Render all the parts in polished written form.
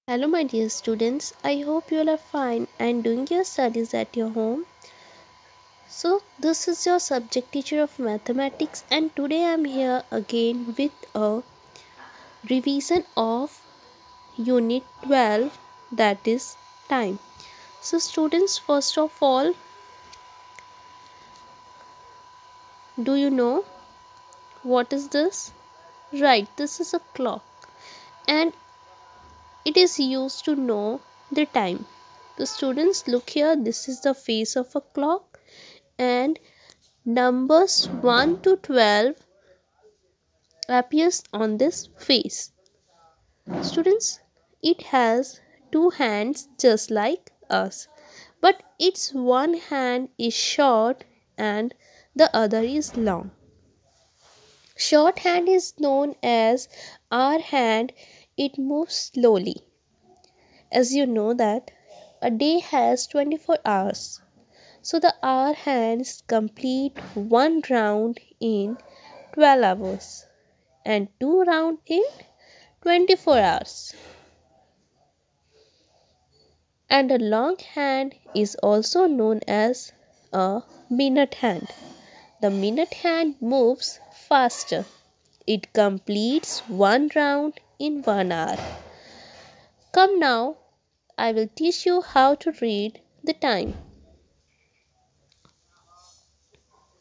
Hello, my dear students. I hope you all are fine and doing your studies at your home. So, this is your subject teacher of mathematics, and today I am here again with a revision of Unit 12, that is time. So, students, first of all, do you know what is this? Right, this is a clock and it is used to know the time. The students, look here, this is the face of a clock and numbers 1 to 12 appears on this face. Students, it has two hands just like us, but its one hand is short and the other is long. Short hand is known as our hand. It moves slowly. As you know that a day has 24 hours. So the hour hands complete one round in 12 hours and two round in 24 hours. And a long hand is also known as a minute hand. The minute hand moves faster. It completes one round in 1 hour. Come now, I will teach you how to read the time.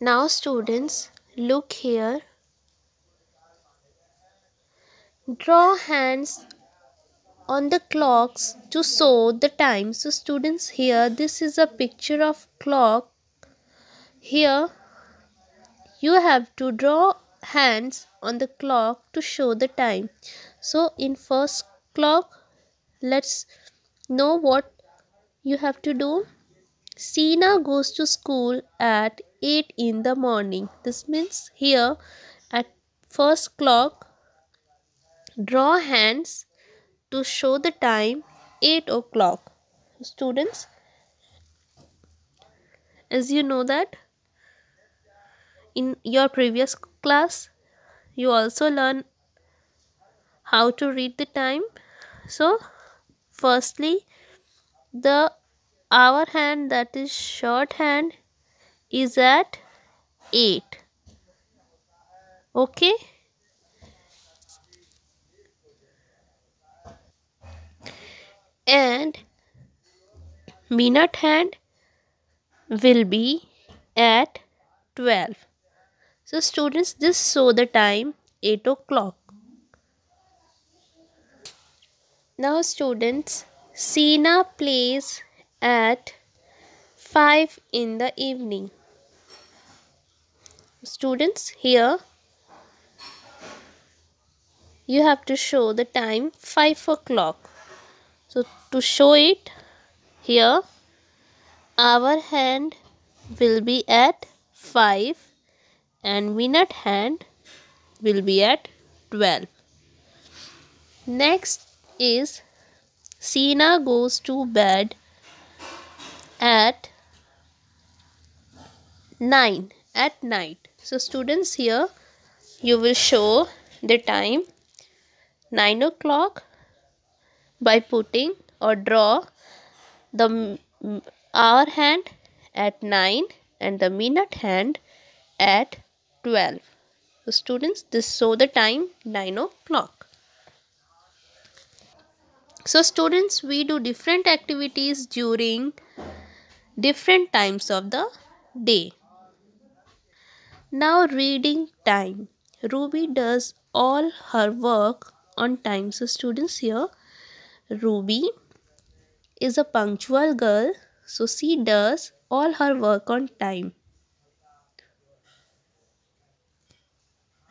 Now students, look here. Draw hands on the clocks to show the time. So students, here this is a picture of clock. Here you have to draw hands on the clock to show the time. So in first clock, let's know what you have to do. Sina goes to school at 8 in the morning. This means here at first clock, draw hands to show the time 8 o'clock. Students, as you know that in your previous class you also learn how to read the time. So firstly, the hour hand, that is short hand, is at 8. Okay, and minute hand will be at 12. So students, this show the time 8 o'clock. Now students, Sina plays at 5 in the evening. Students, here you have to show the time 5 o'clock. So to show it, here our hand will be at 5 and minute hand will be at 12. Next is Sina goes to bed at 9 at night. So students, here you will show the time 9 o'clock by putting or draw the hour hand at 9 and the minute hand at 12. So students, this show the time 9 o'clock. So students, we do different activities during different times of the day. Now reading time. Ruby does all her work on time. So students, here Ruby is a punctual girl. So she does all her work on time.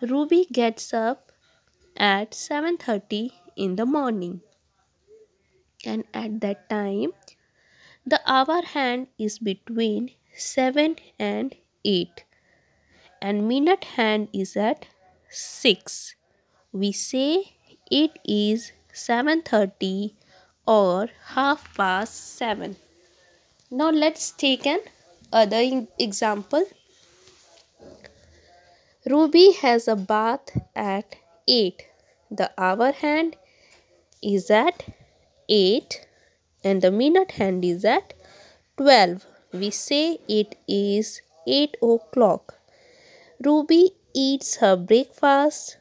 Ruby gets up at 7:30 in the morning. And at that time, the hour hand is between 7 and 8. And minute hand is at 6. We say it is 7:30 or half past 7. Now let's take an other example. Ruby has a bath at 8. The hour hand is at 8 and the minute hand is at 12. We say it is 8 o'clock. Ruby eats her breakfast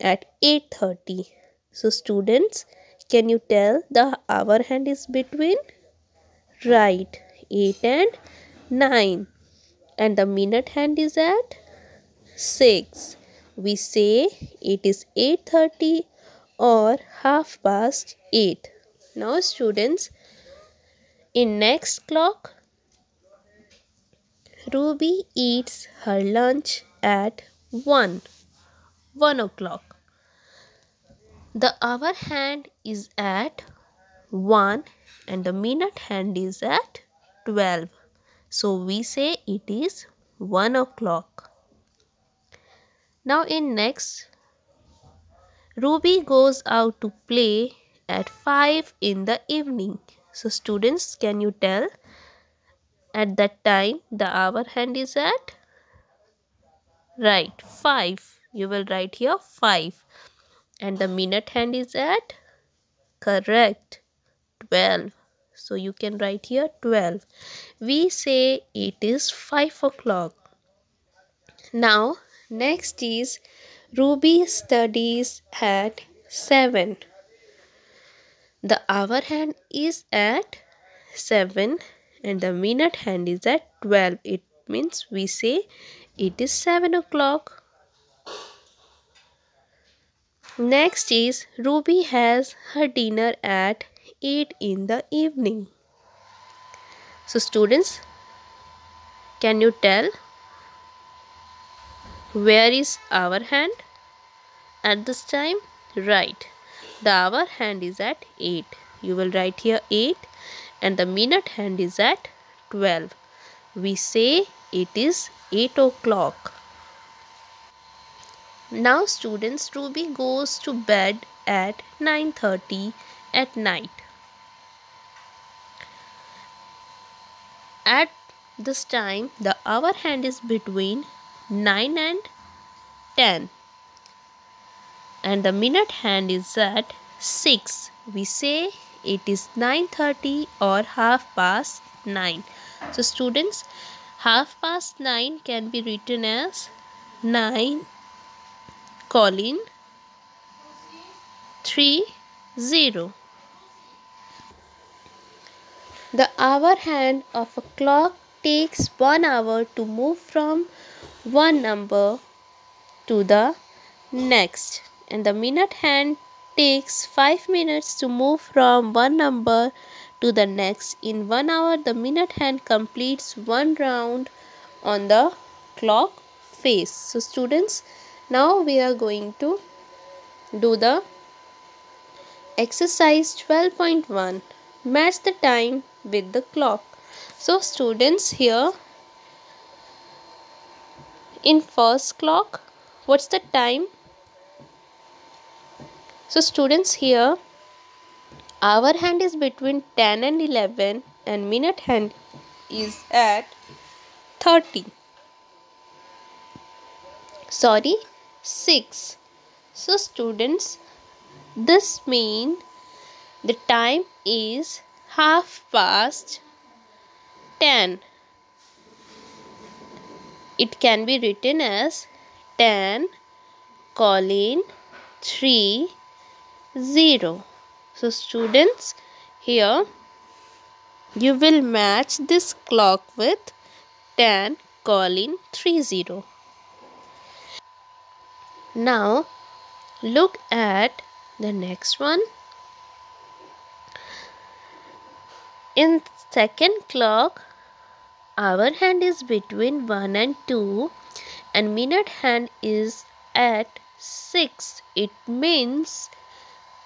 at 8:30. So students, can you tell the hour hand is between? Right, 8 and 9. And the minute hand is at 6. We say it is 8:30 or half past 8. Now students, in next clock, Ruby eats her lunch at 1 o'clock. The hour hand is at 1 and the minute hand is at 12. So we say it is 1 o'clock. Now in next, Ruby goes out to play at 5 in the evening. So students, can you tell at that time the hour hand is at? Right, 5. You will write here 5. And the minute hand is at? Correct, 12. So you can write here 12. We say it is 5 o'clock. Now next is Ruby studies at 7. The hour hand is at 7 and the minute hand is at 12. It means we say it is 7 o'clock. Next is Ruby has her dinner at 8 in the evening. So students, can you tell where is our hand at this time? Right, the hour hand is at 8. You will write here 8 and the minute hand is at 12. We say it is 8 o'clock. Now students, Ruby goes to bed at 9:30 at night. At this time, the hour hand is between 9 and 10. And the minute hand is at 6. We say it is 9:30 or half past 9. So students, half past 9 can be written as 9 colon 30. The hour hand of a clock takes 1 hour to move from one number to the next, and the minute hand takes 5 minutes to move from one number to the next. In 1 hour, the minute hand completes one round on the clock face. So students, now we are going to do the exercise 12.1. Match the time with the clock. So students, here in first clock, what's the time? So students, here hour hand is between 10 and 11 and minute hand is at 30. 6. So students, this means the time is half past 10. It can be written as 10 colon 30. So students, here you will match this clock with 10 colon 30. Now look at the next one. In second clock, hour hand is between 1 and 2 and minute hand is at 6. It means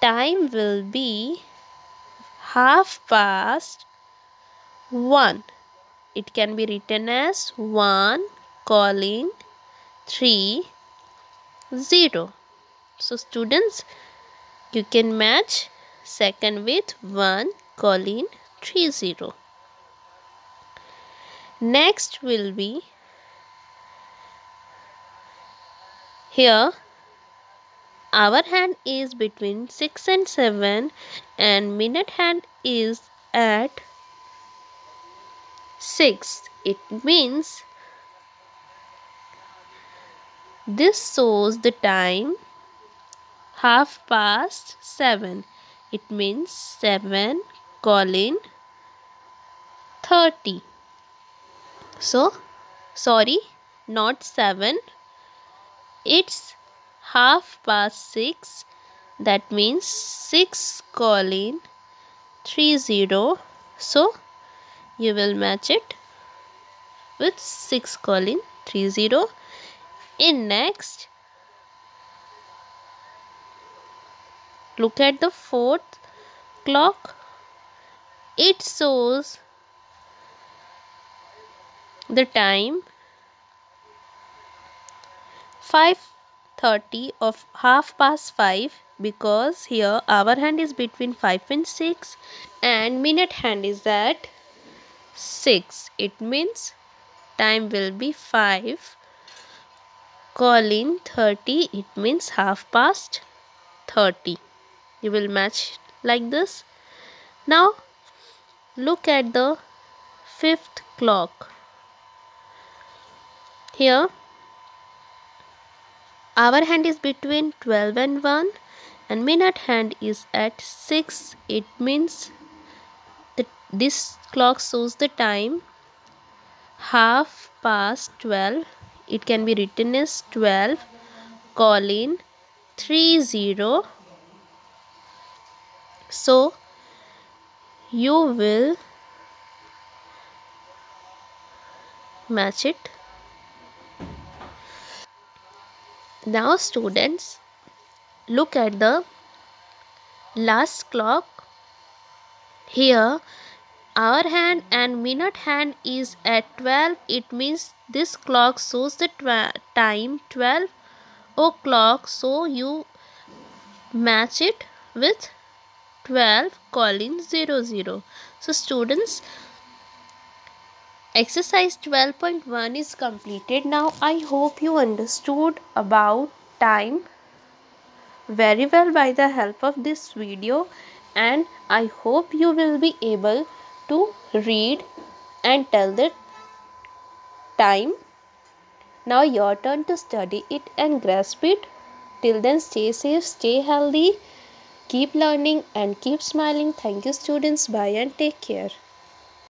time will be half past 1. It can be written as 1 colon 30. So students, you can match second with 1 colon 30. Next will be here Hour hand is between 6 and 7 and minute hand is at 6. It means this shows the time half past 7. It means 7 colon 30. So, sorry, not 7. It's half past 6. That means 6 colon 30. So, you will match it with 6 colon 30. In next, look at the fourth clock. It shows the time 5:30 of half past 5, because here hour hand is between 5 and 6 and minute hand is at 6. It means time will be 5 colon 30. It means half past 30. You will match like this. Now look at the fifth clock. Here hour hand is between 12 and 1 and minute hand is at 6. It means that this clock shows the time half past 12. It can be written as 12 colon 30. So you will match it. Now students, look at the last clock. Here hour hand and minute hand is at 12. It means this clock shows the time 12 o'clock. So you match it with 12 colon 00. So students, exercise 12.1 is completed. Now I hope you understood about time very well by the help of this video, and I hope you will be able to read and tell the time. Now your turn to study it and grasp it. Till then, stay safe, stay healthy, keep learning and keep smiling. Thank you students. Bye and take care.